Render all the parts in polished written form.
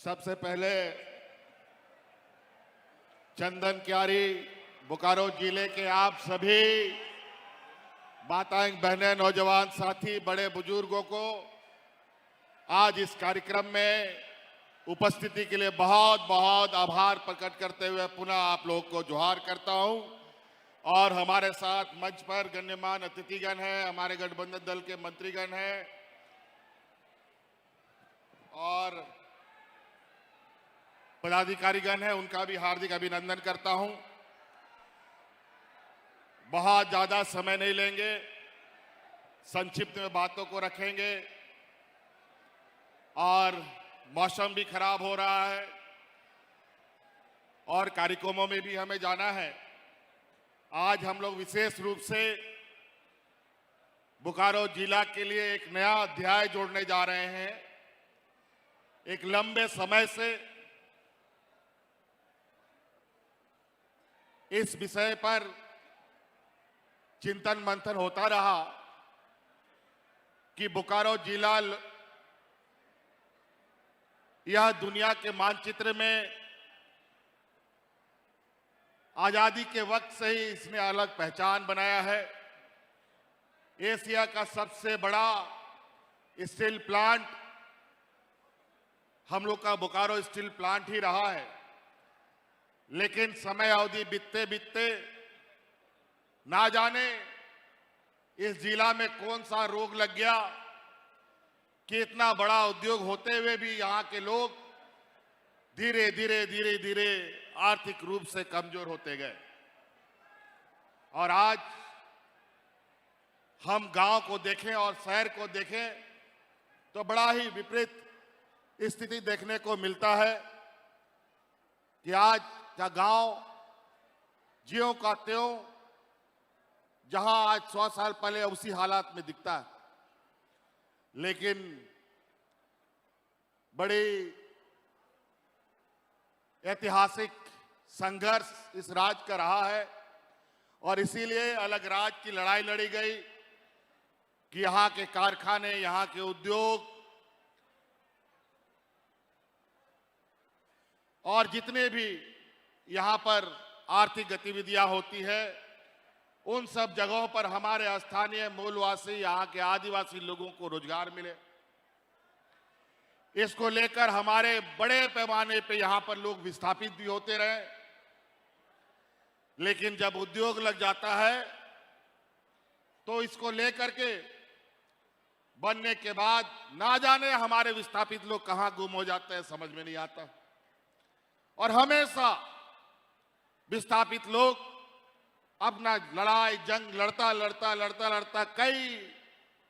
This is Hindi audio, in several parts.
सबसे पहले चंदन क्यारी बोकारो जिले के आप सभी माताएं, बहनें, नौजवान साथी, बड़े बुजुर्गों को आज इस कार्यक्रम में उपस्थिति के लिए बहुत बहुत आभार प्रकट करते हुए पुनः आप लोगों को जोहार करता हूं। और हमारे साथ मंच पर गण्यमान्य अतिथिगण हैं, हमारे गठबंधन दल के मंत्रीगण हैं और पदाधिकारीगण हैं, उनका भी हार्दिक अभिनंदन करता हूं। बहुत ज्यादा समय नहीं लेंगे, संक्षिप्त में बातों को रखेंगे और मौसम भी खराब हो रहा है और कार्यक्रमों में भी हमें जाना है। आज हम लोग विशेष रूप से बोकारो जिला के लिए एक नया अध्याय जोड़ने जा रहे हैं। एक लंबे समय से इस विषय पर चिंतन मंथन होता रहा कि बोकारो जिला यह दुनिया के मानचित्र में आजादी के वक्त से ही इसने अलग पहचान बनाया है। एशिया का सबसे बड़ा स्टील प्लांट हम लोग का बोकारो स्टील प्लांट ही रहा है, लेकिन समय अवधि बीतते बीतते ना जाने इस जिला में कौन सा रोग लग गया कि इतना बड़ा उद्योग होते हुए भी यहाँ के लोग धीरे धीरे आर्थिक रूप से कमजोर होते गए। और आज हम गांव को देखें और शहर को देखें तो बड़ा ही विपरीत स्थिति देखने को मिलता है कि आज का गांव ज्यों का त्यों जहां आज 100 साल पहले उसी हालात में दिखता है, लेकिन बड़ी ऐतिहासिक संघर्ष इस राज्य का रहा है और इसीलिए अलग राज्य की लड़ाई लड़ी गई कि यहां के कारखाने, यहां के उद्योग और जितने भी यहां पर आर्थिक गतिविधियां होती है उन सब जगहों पर हमारे स्थानीय मूलवासी, यहाँ के आदिवासी लोगों को रोजगार मिले। इसको लेकर हमारे बड़े पैमाने पे यहाँ पर लोग विस्थापित भी होते रहे, लेकिन जब उद्योग लग जाता है तो इसको लेकर के बनने के बाद ना जाने हमारे विस्थापित लोग कहां गुम हो जाते हैं, समझ में नहीं आता। और हमेशा विस्थापित लोग अपना लड़ाई जंग लड़ता कई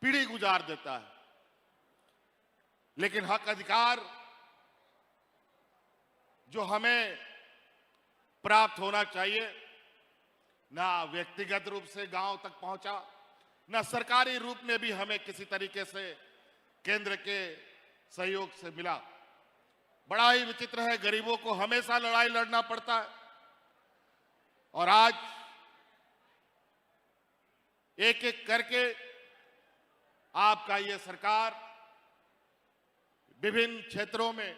पीढ़ी गुजार देता है, लेकिन हक अधिकार जो हमें प्राप्त होना चाहिए ना व्यक्तिगत रूप से गांव तक पहुंचा, ना सरकारी रूप में भी हमें किसी तरीके से केंद्र के सहयोग से मिला। बड़ा ही विचित्र है, गरीबों को हमेशा लड़ाई लड़ना पड़ता है। और आज एक एक करके आपका ये सरकार विभिन्न क्षेत्रों में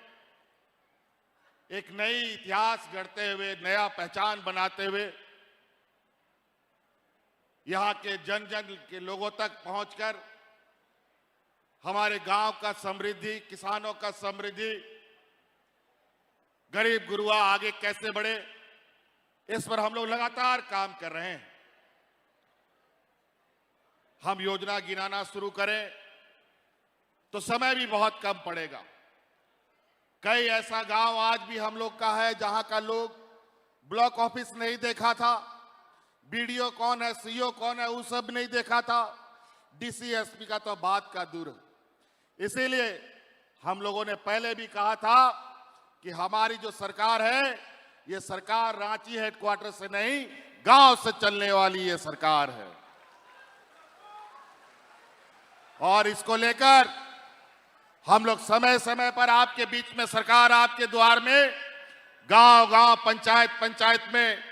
एक नई इतिहास गढ़ते हुए, नया पहचान बनाते हुए यहाँ के जन जन के लोगों तक पहुंचकर हमारे गांव का समृद्धि, किसानों का समृद्धि, गरीब गुरुआ आगे कैसे बढ़े, इस पर हम लोग लगातार काम कर रहे हैं। हम योजना गिनाना शुरू करें तो समय भी बहुत कम पड़ेगा। कई ऐसा गांव आज भी हम लोग का है जहां का लोग ब्लॉक ऑफिस नहीं देखा था, बीडीओ कौन है, सीईओ कौन है, वो सब नहीं देखा था, डीसी एसपी का तो बात का दूर है। इसीलिए हम लोगों ने पहले भी कहा था कि हमारी जो सरकार है, ये सरकार रांची हेडक्वार्टर से नहीं, गांव से चलने वाली ये सरकार है। और इसको लेकर हम लोग समय समय पर आपके बीच में, सरकार आपके द्वार में, गांव गांव, पंचायत पंचायत में,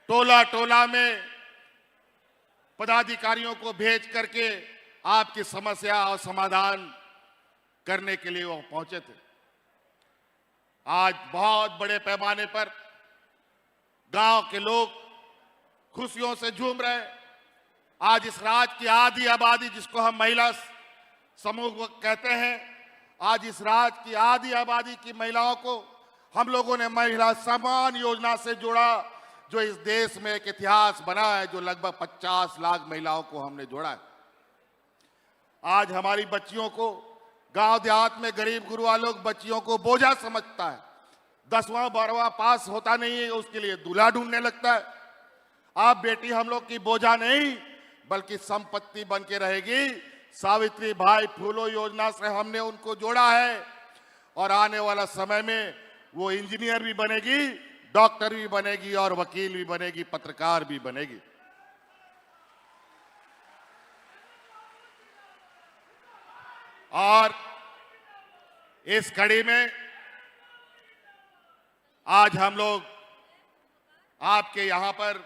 टोला टोला में पदाधिकारियों को भेज करके आपकी समस्या और समाधान करने के लिए वो पहुंचे थे। आज बहुत बड़े पैमाने पर गांव के लोग खुशियों से झूम रहे हैं। आज इस राज्य की आधी आबादी, जिसको हम महिला समूह कहते हैं, आज इस राज्य की आधी आबादी की महिलाओं को हम लोगों ने महिला सम्मान योजना से जोड़ा, जो इस देश में एक इतिहास बना है, जो लगभग 50 लाख महिलाओं को हमने जोड़ा है। आज हमारी बच्चियों को, गांव देहात में गरीब गुरुआ लोग बच्चियों को बोझा समझता है। 10वां 12वां पास होता नहीं है, उसके लिए दूल्हा ढूंढने लगता है। आप बेटी हम लोग की बोझा नहीं बल्कि संपत्ति बन के रहेगी। सावित्री भाई फूलो योजना से हमने उनको जोड़ा है और आने वाला समय में वो इंजीनियर भी बनेगी, डॉक्टर भी बनेगी और वकील भी बनेगी, पत्रकार भी बनेगी। और इस कड़ी में आज हम लोग आपके यहां पर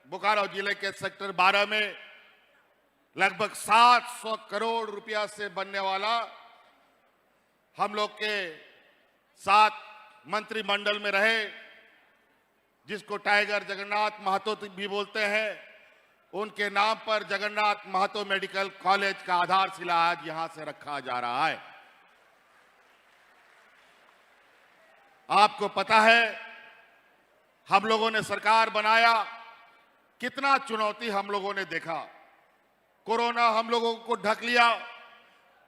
बोकारो जिले के सेक्टर 12 में लगभग 700 करोड़ रुपया से बनने वाला, हम लोग के साथ मंत्रिमंडल में रहे, जिसको टाइगर जगन्नाथ महतो भी बोलते हैं, उनके नाम पर जगन्नाथ महतो मेडिकल कॉलेज का आधारशिला आज यहां से रखा जा रहा है। आपको पता है हम लोगों ने सरकार बनाया, कितना चुनौती हम लोगों ने देखा। कोरोना हम लोगों को ढक लिया,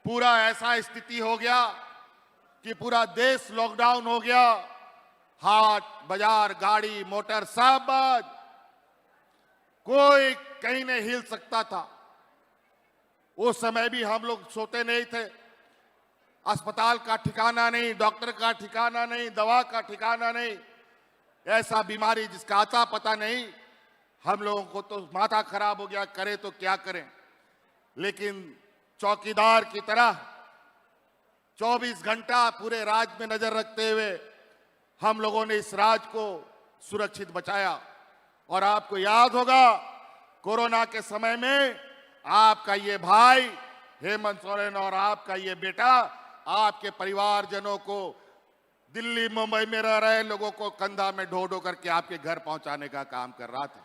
पूरा ऐसा स्थिति हो गया कि पूरा देश लॉकडाउन हो गया। हाट बाजार गाड़ी मोटर सब बंद, कोई कहीं नहीं हिल सकता था। उस समय भी हम लोग सोते नहीं थे। अस्पताल का ठिकाना नहीं, डॉक्टर का ठिकाना नहीं, दवा का ठिकाना नहीं, ऐसा बीमारी जिसका आता पता नहीं। हम लोगों को तो माथा खराब हो गया, करें तो क्या करें। लेकिन चौकीदार की तरह 24 घंटा पूरे राज्य में नजर रखते हुए हम लोगों ने इस राज्य को सुरक्षित बचाया। और आपको याद होगा कोरोना के समय में आपका ये भाई हेमंत सोरेन और आपका ये बेटा आपके परिवारजनों को, दिल्ली मुंबई में रह रहे लोगों को कंधा में ढो ढो करके आपके घर पहुंचाने का काम कर रहा था।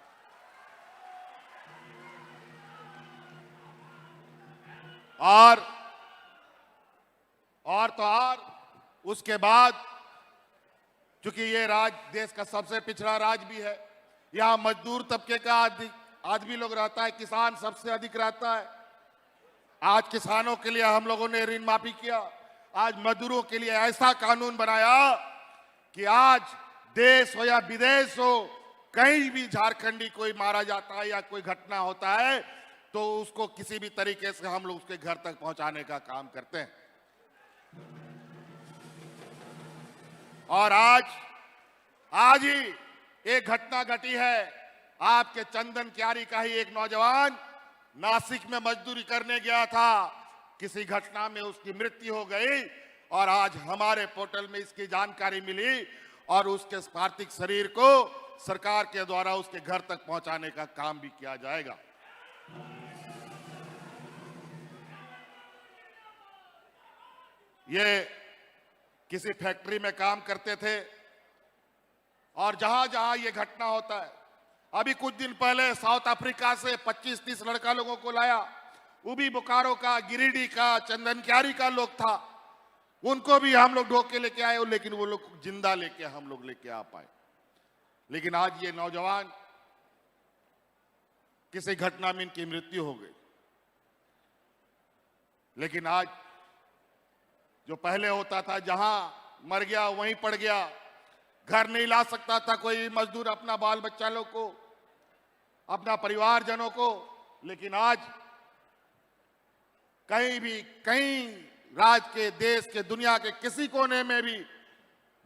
और उसके बाद, चूंकि ये राज्य देश का सबसे पिछड़ा राज्य भी है, यहाँ मजदूर तबके का आदमी लोग रहता है, किसान सबसे अधिक रहता है। आज किसानों के लिए हम लोगों ने ऋण माफी किया। आज मजदूरों के लिए ऐसा कानून बनाया कि आज देश हो या विदेश हो, कहीं भी झारखंडी कोई मारा जाता है या कोई घटना होता है तो उसको किसी भी तरीके से हम लोग उसके घर तक पहुंचाने का काम करते हैं। और आज ही एक घटना घटी है। आपके चंदन क्यारी का ही एक नौजवान नासिक में मजदूरी करने गया था, किसी घटना में उसकी मृत्यु हो गई और आज हमारे पोर्टल में इसकी जानकारी मिली और उसके पार्थिव शरीर को सरकार के द्वारा उसके घर तक पहुंचाने का काम भी किया जाएगा। ये किसी फैक्ट्री में काम करते थे और जहां जहां ये घटना होता है, अभी कुछ दिन पहले साउथ अफ्रीका से 25-30 लड़का लोगों को लाया, वो भी बोकारो का, गिरिडीह का, चंदन क्यारी का लोग था। उनको भी हम लोग ढोके लेके आए, लेकिन वो लोग जिंदा लेके हम लोग लेके आ पाए। लेकिन आज ये नौजवान, किसी घटना में इनकी मृत्यु हो गई। लेकिन आज जो पहले होता था, जहां मर गया वहीं पड़ गया, घर नहीं ला सकता था कोई मजदूर अपना बाल बच्चा लोग को, अपना परिवारजनों को, लेकिन आज कहीं भी, कहीं राज्य के, देश के, दुनिया के किसी कोने में भी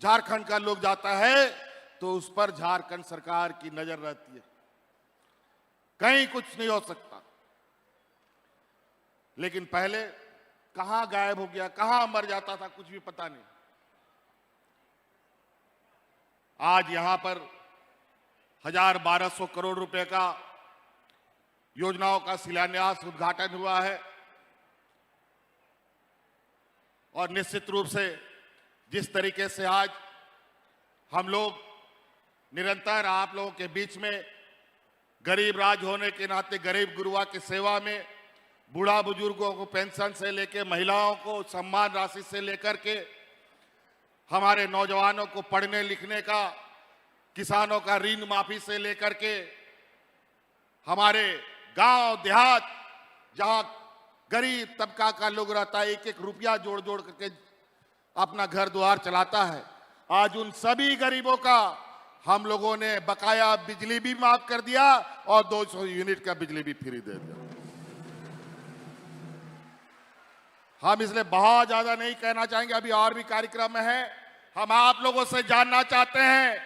झारखंड का लोग जाता है तो उस पर झारखंड सरकार की नजर रहती है। कहीं कुछ नहीं हो सकता। लेकिन पहले कहां गायब हो गया, कहां मर जाता था, कुछ भी पता नहीं। आज यहां पर 1200 करोड़ रुपए का योजनाओं का शिलान्यास, उद्घाटन हुआ है। और निश्चित रूप से जिस तरीके से आज हम लोग निरंतर आप लोगों के बीच में गरीब राज होने के नाते गरीब गुरुआ की सेवा में, बूढ़ा बुजुर्गों को पेंशन से लेकर महिलाओं को सम्मान राशि से लेकर के हमारे नौजवानों को पढ़ने लिखने का, किसानों का ऋण माफी से लेकर के हमारे गांव देहात जहां गरीब तबका का लोग रहता है, एक एक रुपया जोड़ जोड़ करके अपना घर द्वार चलाता है, आज उन सभी गरीबों का हम लोगों ने बकाया बिजली भी माफ कर दिया और 200 यूनिट का बिजली भी फ्री दे दिया। हम इसलिए बहुत ज्यादा नहीं कहना चाहेंगे, अभी और भी कार्यक्रम है। हम आप लोगों से जानना चाहते हैं,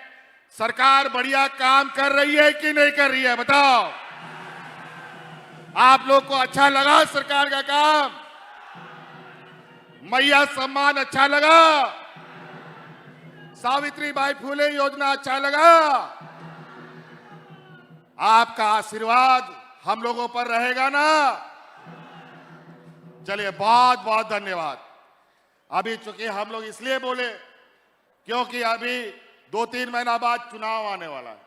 सरकार बढ़िया काम कर रही है कि नहीं कर रही है, बताओ। आप लोग को अच्छा लगा सरकार का काम? मैया सम्मान अच्छा लगा? सावित्रीबाई फुले योजना अच्छा लगा? आपका आशीर्वाद हम लोगों पर रहेगा ना? चलिए, बहुत बहुत धन्यवाद। अभी चूंकि हम लोग इसलिए बोले क्योंकि अभी 2-3 महीना बाद चुनाव आने वाला है।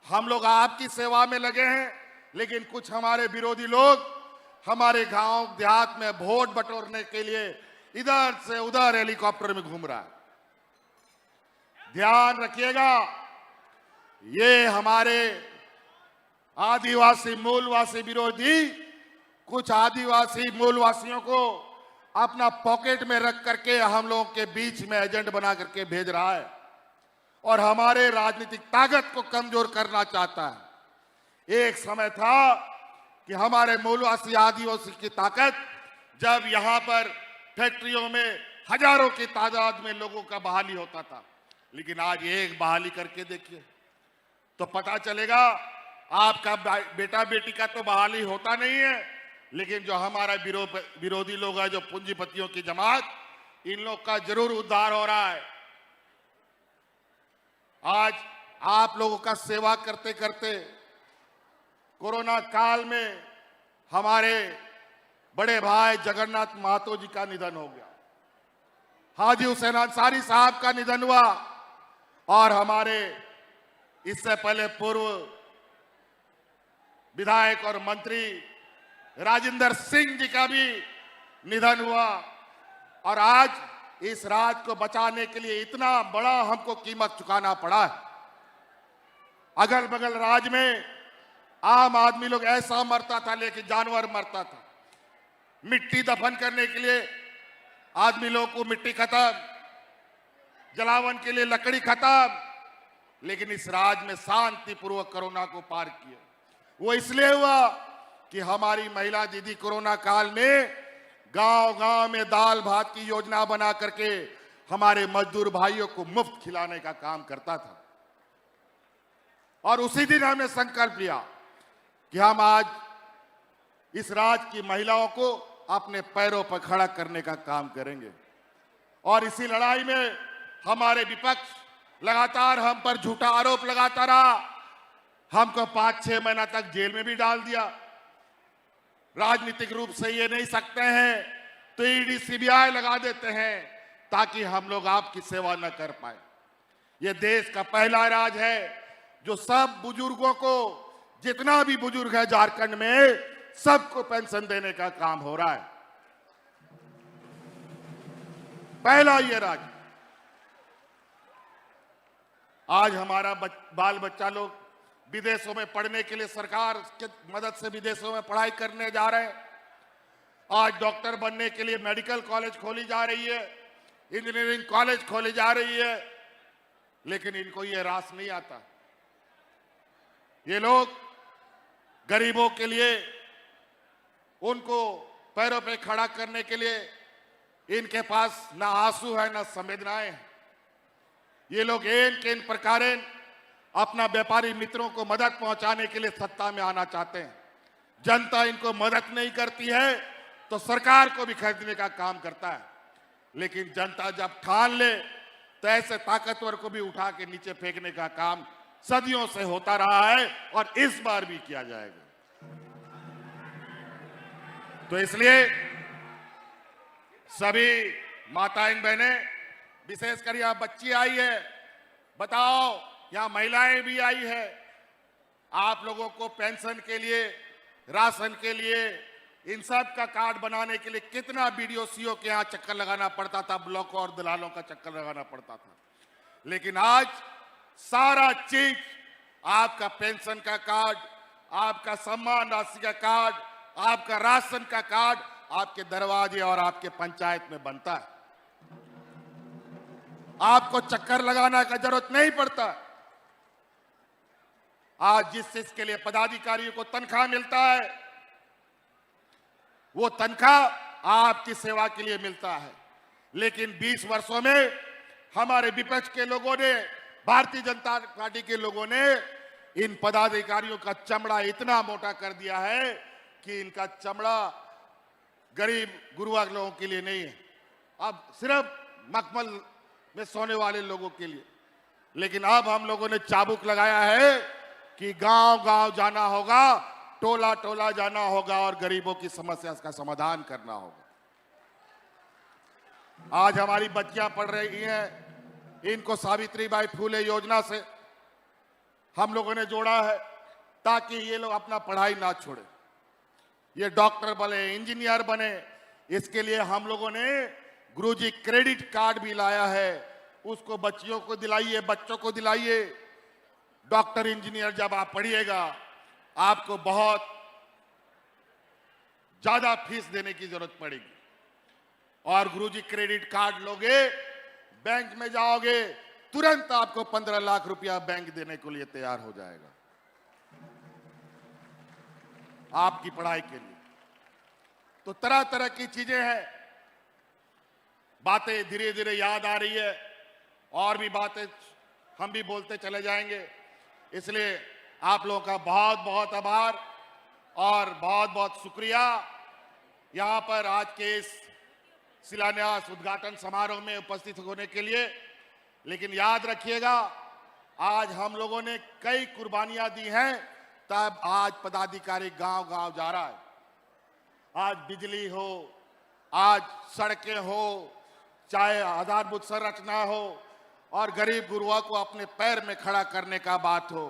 हम लोग आपकी सेवा में लगे हैं, लेकिन कुछ हमारे विरोधी लोग हमारे गांव देहात में वोट बटोरने के लिए इधर से उधर हेलीकॉप्टर में घूम रहा है। ध्यान रखिएगा, ये हमारे आदिवासी मूलवासी विरोधी कुछ आदिवासी मूलवासियों को अपना पॉकेट में रख करके हम लोगों के बीच में एजेंट बना करके भेज रहा है और हमारे राजनीतिक ताकत को कमजोर करना चाहता है। एक समय था कि हमारे मूलवासी आदिवासी की ताकत, जब यहां पर फैक्ट्रियों में हजारों की तादाद में लोगों का बहाली होता था, लेकिन आज एक बहाली करके देखिए तो पता चलेगा आपका बेटा बेटी का तो बहाली होता नहीं है, लेकिन जो हमारा विरोधी लोग है, जो पूंजीपतियों की जमात, इन लोग का जरूर उद्धार हो रहा है। आज आप लोगों का सेवा करते करते कोरोना काल में हमारे बड़े भाई जगन्नाथ महतो जी का निधन हो गया, हाजी हुसैन अंसारी साहब का निधन हुआ और हमारे इससे पहले पूर्व विधायक और मंत्री राजेंद्र सिंह जी का भी निधन हुआ। और आज इस राज्य को बचाने के लिए इतना बड़ा हमको कीमत चुकाना पड़ा है। अगल बगल राज्य में आम आदमी लोग ऐसा मरता था, लेकिन जानवर मरता था। मिट्टी दफन करने के लिए आदमी लोग को मिट्टी खत्म, जलावन के लिए लकड़ी खत्म, लेकिन इस राज्य में शांतिपूर्वक कोरोना को पार किया। वो इसलिए हुआ कि हमारी महिला दीदी कोरोना काल में गांव-गांव में दाल भात की योजना बना करके हमारे मजदूर भाइयों को मुफ्त खिलाने का काम करता था। और उसी दिन हमने संकल्प लिया कि हम आज इस राज्य की महिलाओं को अपने पैरों पर खड़ा करने का काम करेंगे। और इसी लड़ाई में हमारे विपक्ष लगातार हम पर झूठा आरोप लगाता रहा, हमको 5-6 महीना तक जेल में भी डाल दिया। राजनीतिक रूप से ये नहीं सकते हैं तो ईडी सीबीआई लगा देते हैं ताकि हम लोग आपकी सेवा न कर पाए। ये देश का पहला राज्य है जो सब बुजुर्गों को, जितना भी बुजुर्ग है झारखंड में, सबको पेंशन देने का काम हो रहा है। पहला ये राज्य। आज हमारा बाल बच्चा लोग विदेशों में पढ़ने के लिए सरकार की मदद से विदेशों में पढ़ाई करने जा रहे हैं। आज डॉक्टर बनने के लिए मेडिकल कॉलेज खोली जा रही है, इंजीनियरिंग कॉलेज खोली जा रही है, लेकिन इनको ये रास नहीं आता। ये लोग गरीबों के लिए, उनको पैरों पे खड़ा करने के लिए इनके पास ना आंसू है ना संवेदनाएं हैं। ये लोग इन प्रकारेण अपना व्यापारी मित्रों को मदद पहुंचाने के लिए सत्ता में आना चाहते हैं। जनता इनको मदद नहीं करती है तो सरकार को भी खरीदने का काम करता है, लेकिन जनता जब ठान ले तो ऐसे ताकतवर को भी उठा के नीचे फेंकने का काम सदियों से होता रहा है और इस बार भी किया जाएगा। तो इसलिए सभी माताएं बहनें, विशेषकर यहां बच्ची आई है, बताओ, यहां महिलाएं भी आई है, आप लोगों को पेंशन के लिए, राशन के लिए, इन सब का कार्ड बनाने के लिए कितना बीडीओ के यहाँ चक्कर लगाना पड़ता था, ब्लॉक और दलालों का चक्कर लगाना पड़ता था। लेकिन आज सारा चीज, आपका पेंशन का कार्ड, आपका सम्मान राशि का कार्ड, आपका राशन का कार्ड आपके दरवाजे और आपके पंचायत में बनता है। आपको चक्कर लगाना का जरूरत नहीं पड़ता। आज जिस चीज के लिए पदाधिकारियों को तनख्वाह मिलता है, वो तनख्वाह आपकी सेवा के लिए मिलता है। लेकिन 20 वर्षों में हमारे विपक्ष के लोगों ने, भारतीय जनता पार्टी के लोगों ने इन पदाधिकारियों का चमड़ा इतना मोटा कर दिया है कि इनका चमड़ा गरीब गुरुआ लोगों के लिए नहीं है, अब सिर्फ मखमल में सोने वाले लोगों के लिए। लेकिन अब हम लोगों ने चाबुक लगाया है कि गांव-गांव जाना होगा, टोला-टोला जाना होगा और गरीबों की समस्या का समाधान करना होगा। आज हमारी बच्चियां पढ़ रही हैं, इनको सावित्रीबाई फूले योजना से हम लोगों ने जोड़ा है ताकि ये लोग अपना पढ़ाई ना छोड़े, ये डॉक्टर बने, इंजीनियर बने। इसके लिए हम लोगों ने गुरुजी क्रेडिट कार्ड भी लाया है, उसको बच्चियों को दिलाइए, बच्चों को दिलाइए। डॉक्टर इंजीनियर जब आप पढ़िएगा, आपको बहुत ज्यादा फीस देने की जरूरत पड़ेगी। और गुरुजी क्रेडिट कार्ड लोगे, बैंक में जाओगे, तुरंत आपको 15 लाख रुपया बैंक देने के लिए तैयार हो जाएगा आपकी पढ़ाई के लिए। तो तरह तरह की चीजें हैं, बातें धीरे धीरे याद आ रही है और भी बातें हम भी बोलते चले जाएंगे। इसलिए आप लोगों का बहुत बहुत आभार और बहुत बहुत शुक्रिया यहां पर आज के इस शिलान्यास उद्घाटन समारोह में उपस्थित होने के लिए। लेकिन याद रखिएगा, आज हम लोगों ने कई कुर्बानियां दी हैं, तब आज पदाधिकारी गांव-गांव जा रहा है। आज बिजली हो, आज सड़कें हो, चाहे आधारभूत संरचना हो और गरीब गुरुआ को अपने पैर में खड़ा करने का बात हो,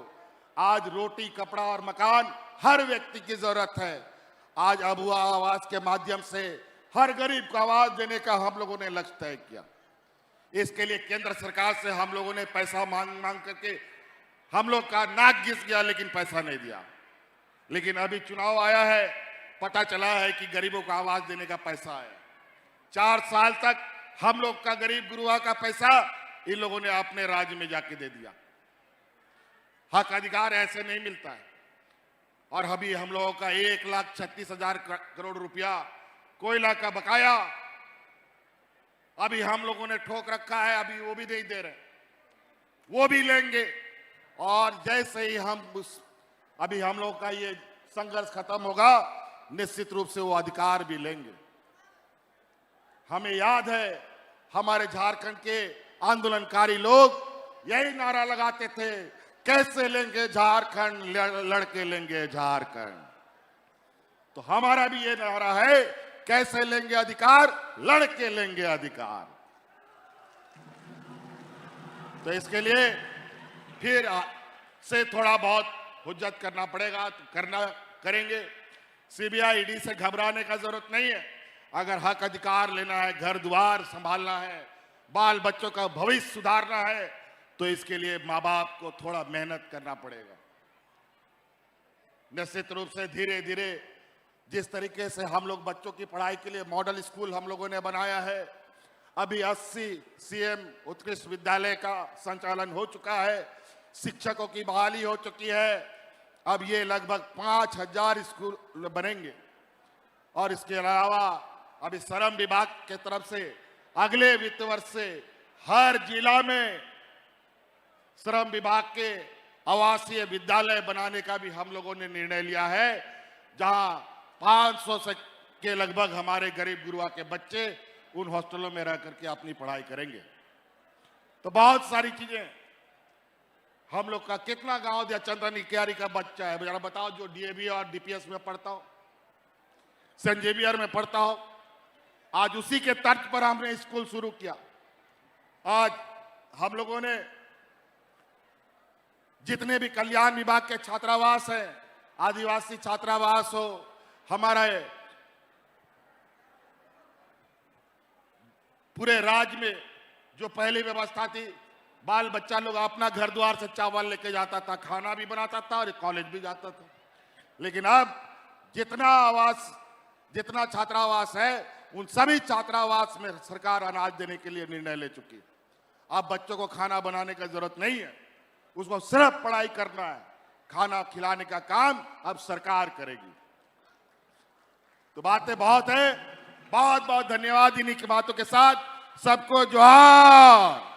आज रोटी, कपड़ा और मकान हर व्यक्ति की जरूरत है। आज अबुआ आवास के माध्यम से हर गरीब को आवाज देने का हम लोगों ने लक्ष्य तय किया। इसके लिए केंद्र सरकार से हम लोगों ने पैसा मांग करके हम लोग का नाक घिस गया, लेकिन पैसा नहीं दिया। लेकिन अभी चुनाव आया है, पता चला है कि गरीबों को आवाज देने का पैसा है। 4 साल तक हम लोग का गरीब गुरुआ का पैसा इन लोगों ने अपने राज्य में जाके दे दिया। हक अधिकार ऐसे नहीं मिलता है। और अभी हम लोगों का 1,36,000 करोड़ रुपया कोयला का बकाया अभी हम लोगों ने ठोक रखा है, अभी वो भी नहीं दे रहे, वो भी लेंगे। और जैसे ही अभी हम लोग का ये संघर्ष खत्म होगा, निश्चित रूप से वो अधिकार भी लेंगे। हमें याद है, हमारे झारखंड के आंदोलनकारी लोग यही नारा लगाते थे, कैसे लेंगे झारखंड, लड़के लेंगे झारखंड। तो हमारा भी ये नारा है, कैसे लेंगे अधिकार, लड़के लेंगे अधिकार। तो इसके लिए फिर से थोड़ा बहुत हुज्जत करना पड़ेगा, तो करेंगे। सीबीआई ईडी से घबराने का जरूरत नहीं है। अगर हक अधिकार लेना है, घर द्वार संभालना है, बाल बच्चों का भविष्य सुधारना है, तो इसके लिए माँ बाप को थोड़ा मेहनत करना पड़ेगा। निश्चित रूप से धीरे धीरे जिस तरीके से हम लोग बच्चों की पढ़ाई के लिए मॉडल स्कूल हम लोगों ने बनाया है, अभी 80 सीएम उत्कृष्ट विद्यालय का संचालन हो चुका है, शिक्षकों की बहाली हो चुकी है। अब ये लगभग 5,000 स्कूल बनेंगे। और इसके अलावा अभी श्रम विभाग के तरफ से अगले वित्त वर्ष से हर जिला में श्रम विभाग के आवासीय विद्यालय बनाने का भी हम लोगों ने निर्णय लिया है, जहां 500 से के लगभग हमारे गरीब गुरुआ के बच्चे उन हॉस्टलों में रह करके अपनी पढ़ाई करेंगे। तो बहुत सारी चीजें, हम लोग का कितना गांव या चंद्रनी क्यारी का बच्चा है, जरा बताओ, जो डीएवी और डीपीएस में पढ़ता हो, सेंट जेवियर में पढ़ता हो। आज उसी के तर्ज पर हमने स्कूल शुरू किया। आज हम लोगों ने जितने भी कल्याण विभाग के छात्रावास हैं, आदिवासी छात्रावास हो, हमारा पूरे राज्य में जो पहली व्यवस्था थी, बाल बच्चा लोग अपना घर द्वार से चावल लेके जाता था, खाना भी बनाता था और कॉलेज भी जाता था। लेकिन अब जितना छात्रावास है, उन सभी छात्रावास में सरकार अनाज देने के लिए निर्णय ले चुकी है। अब बच्चों को खाना बनाने की जरूरत नहीं है, उसको सिर्फ पढ़ाई करना है, खाना खिलाने का काम अब सरकार करेगी। तो बातें बहुत है। बहुत बहुत धन्यवाद। इन्हीं की बातों के साथ सबको जोहार।